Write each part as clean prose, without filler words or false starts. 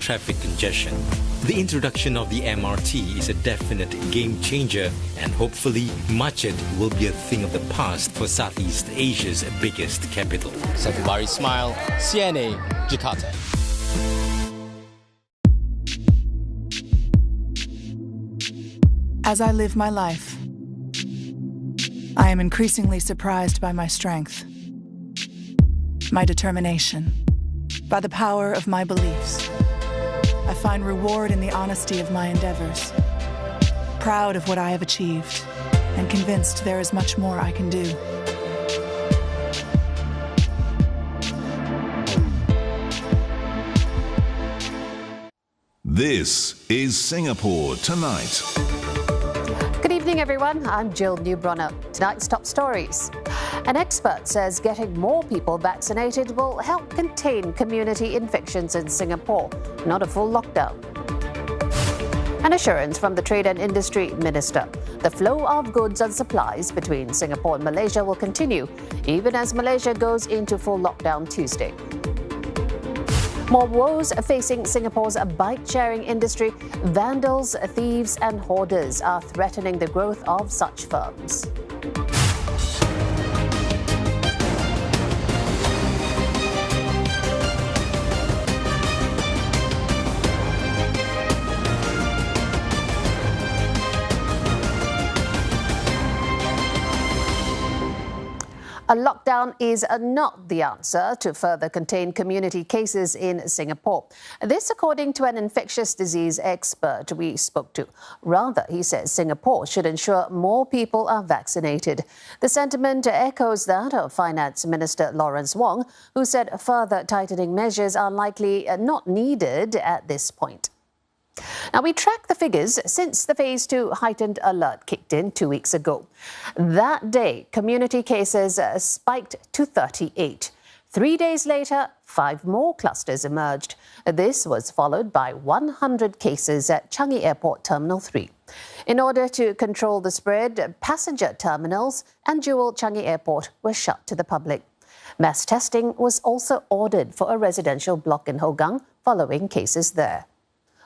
traffic congestion. The introduction of the MRT is a definite game changer, and hopefully Macet will be a thing of the past for Southeast Asia's biggest capital. Safibari Smile, CNA, Jakarta. As I live my life, I am increasingly surprised by my strength, my determination, by the power of my beliefs. I find reward in the honesty of my endeavors, proud of what I have achieved, and convinced there is much more I can do. This is Singapore Tonight. Good evening, everyone. I'm Jill Neubronner. Tonight's top stories. An expert says getting more people vaccinated will help contain community infections in Singapore, not a full lockdown. An assurance from the Trade and Industry Minister. The flow of goods and supplies between Singapore and Malaysia will continue, even as Malaysia goes into full lockdown Tuesday. More woes facing Singapore's bike-sharing industry. Vandals, thieves and hoarders are threatening the growth of such firms. A lockdown is not the answer to further contain community cases in Singapore. This according to an infectious disease expert we spoke to. Rather, he says Singapore should ensure more people are vaccinated. The sentiment echoes that of Finance Minister Lawrence Wong, who said further tightening measures are likely not needed at this point. Now, we track the figures since the Phase 2 heightened alert kicked in 2 weeks ago. That day, community cases spiked to 38. 3 days later, 5 more clusters emerged. This was followed by 100 cases at Changi Airport Terminal 3. In order to control the spread, passenger terminals and Jewel Changi Airport were shut to the public. Mass testing was also ordered for a residential block in Hougang following cases there.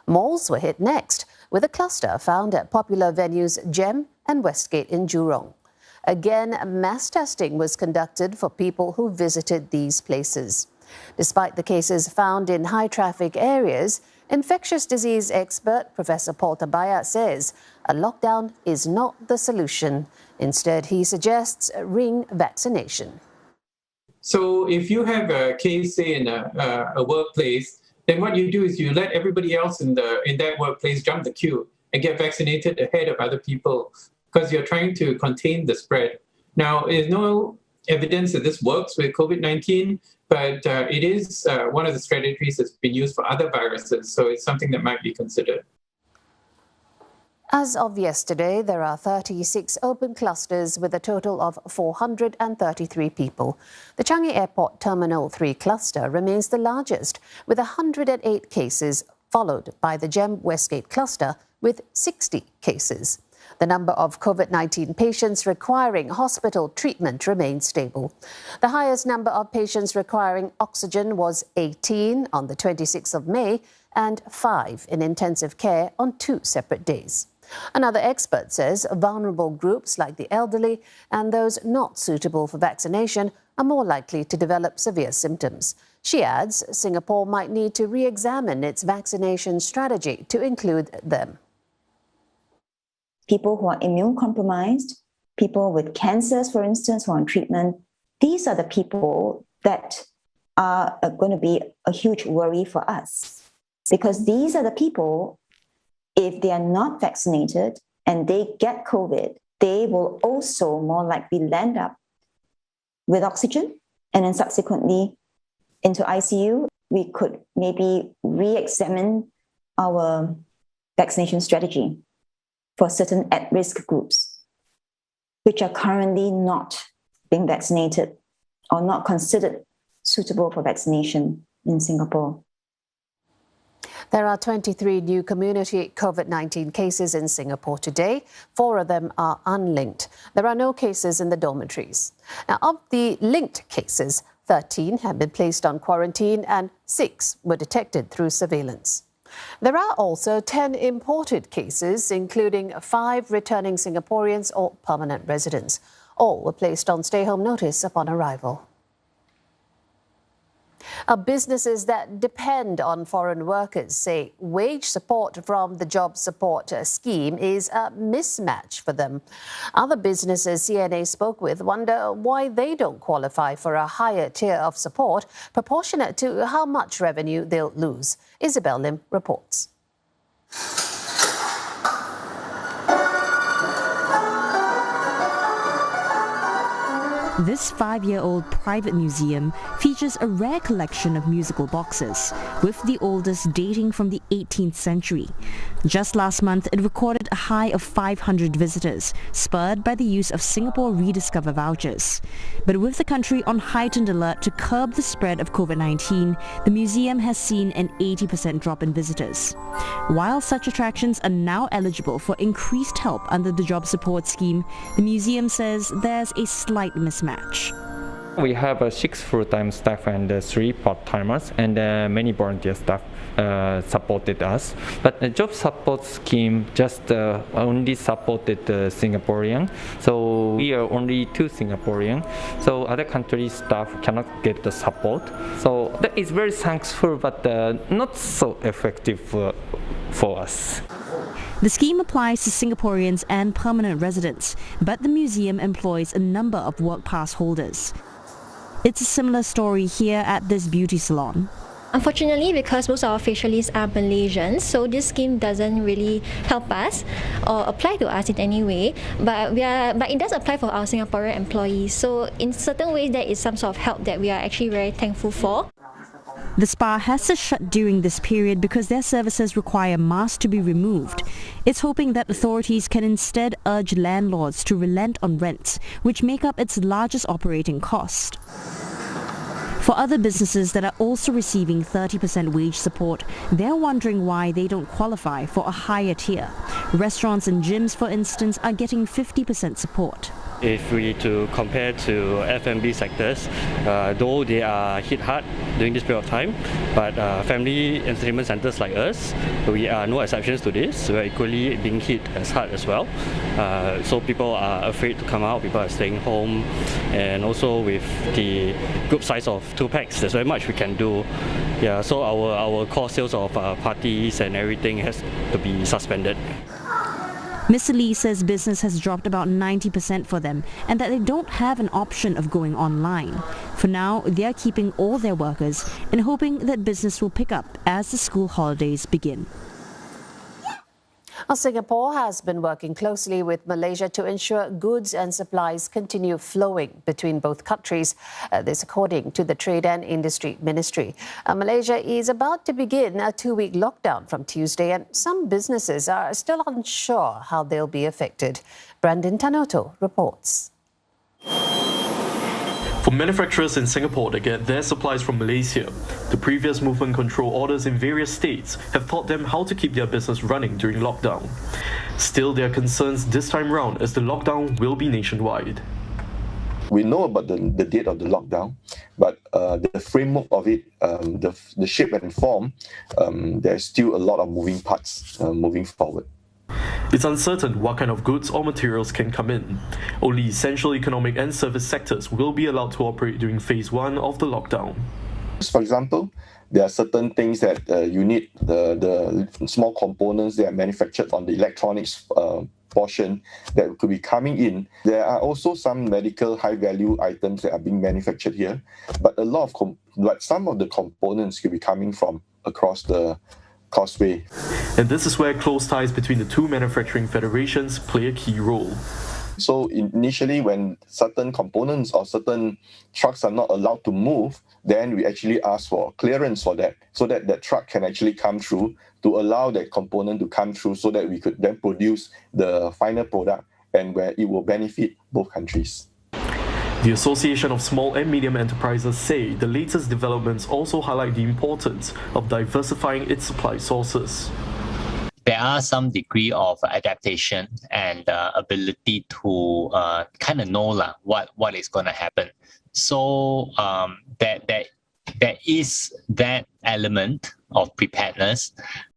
Malls were hit next, with a cluster found at popular venues Gem and Westgate in Jurong. Again, mass testing was conducted for people who visited these places. Despite the cases found in high-traffic areas, infectious disease expert Professor Paul Tabaya says a lockdown is not the solution. Instead, he suggests ring vaccination. So if you have a case, say, in a workplace, then what you do is you let everybody else in that workplace jump the queue and get vaccinated ahead of other people because you're trying to contain the spread. Now, there's no evidence that this works with COVID-19, but it is one of the strategies that's been used for other viruses, so it's something that might be considered. As of yesterday, there are 36 open clusters with a total of 433 people. The Changi Airport Terminal 3 cluster remains the largest, with 108 cases, followed by the Gem Westgate cluster with 60 cases. The number of COVID-19 patients requiring hospital treatment remains stable. The highest number of patients requiring oxygen was 18 on the 26th of May and 5 in intensive care on 2 separate days. Another expert says vulnerable groups like the elderly and those not suitable for vaccination are more likely to develop severe symptoms. She adds Singapore might need to re-examine its vaccination strategy to include them. People who are immune compromised, people with cancers, for instance, who are on treatment, these are the people that are going to be a huge worry for us. Because these are the people, if they are not vaccinated and they get COVID, they will also more likely land up with oxygen and then subsequently into ICU. We could maybe re-examine our vaccination strategy for certain at-risk groups, which are currently not being vaccinated or not considered suitable for vaccination in Singapore. There are 23 new community COVID-19 cases in Singapore today. 4 of them are unlinked. There are no cases in the dormitories. Now, of the linked cases, 13 have been placed on quarantine and 6 were detected through surveillance. There are also 10 imported cases, including 5 returning Singaporeans or permanent residents. All were placed on stay-home notice upon arrival. Businesses that depend on foreign workers say wage support from the job support scheme is a mismatch for them. Other businesses CNA spoke with wonder why they don't qualify for a higher tier of support proportionate to how much revenue they'll lose. Isabel Lim reports. This 5-year-old private museum features a rare collection of musical boxes, with the oldest dating from the 18th century. Just last month, it recorded a high of 500 visitors, spurred by the use of Singapore Rediscover vouchers. But with the country on heightened alert to curb the spread of COVID-19, the museum has seen an 80% drop in visitors. While such attractions are now eligible for increased help under the job support scheme, the museum says there's a slight mismatch. We have 6 full-time staff and 3 part-timers, and many volunteer staff supported us. But the job support scheme just only supported Singaporean, so we are only 2 Singaporean. So other countries' staff cannot get the support. So that is very thankful, but not so effective for us. The scheme applies to Singaporeans and permanent residents, but the museum employs a number of work pass holders. It's a similar story here at this beauty salon. Unfortunately, because most of our facialists are Malaysians, so this scheme doesn't really help us or apply to us in any way. But it does apply for our Singaporean employees. So in certain ways, there is some sort of help that we are actually very thankful for. The spa has to shut during this period because their services require masks to be removed. It's hoping that authorities can instead urge landlords to relent on rents, which make up its largest operating cost. For other businesses that are also receiving 30% wage support, they're wondering why they don't qualify for a higher tier. Restaurants and gyms, for instance, are getting 50% support. If we to compare to F&B sectors, though they are hit hard during this period of time, but family entertainment centers like us, we are no exceptions to this. We are equally being hit as hard as well. So people are afraid to come out, people are staying home, and also with the group size of 2 packs, there's very much we can do. Yeah, so our core sales of parties and everything has to be suspended. Mr. Lee says business has dropped about 90% for them and that they don't have an option of going online. For now, they are keeping all their workers and hoping that business will pick up as the school holidays begin. Singapore has been working closely with Malaysia to ensure goods and supplies continue flowing between both countries. This according to the Trade and Industry Ministry. Malaysia is about to begin a 2-week lockdown from Tuesday, and some businesses are still unsure how they'll be affected. Brandon Tanoto reports. For manufacturers in Singapore that get their supplies from Malaysia, the previous movement control orders in various states have taught them how to keep their business running during lockdown. Still, there are concerns this time round as the lockdown will be nationwide. We know about the date of the lockdown, but the framework of it, the shape and form, there's still a lot of moving parts moving forward. It's uncertain what kind of goods or materials can come in. Only essential economic and service sectors will be allowed to operate during phase 1 of the lockdown. For example, there are certain things that you need, the small components that are manufactured on the electronics portion that could be coming in. There are also some medical high-value items that are being manufactured here, but some of the components could be coming from across the causeway. And this is where close ties between the 2 manufacturing federations play a key role. So initially, when certain components or certain trucks are not allowed to move, then we actually ask for clearance for that, so that that truck can actually come through, to allow that component to come through, so that we could then produce the final product and where it will benefit both countries. The Association of Small and Medium Enterprises say the latest developments also highlight the importance of diversifying its supply sources. There are some degree of adaptation and ability to kind of know what is going to happen. So there is that element of preparedness,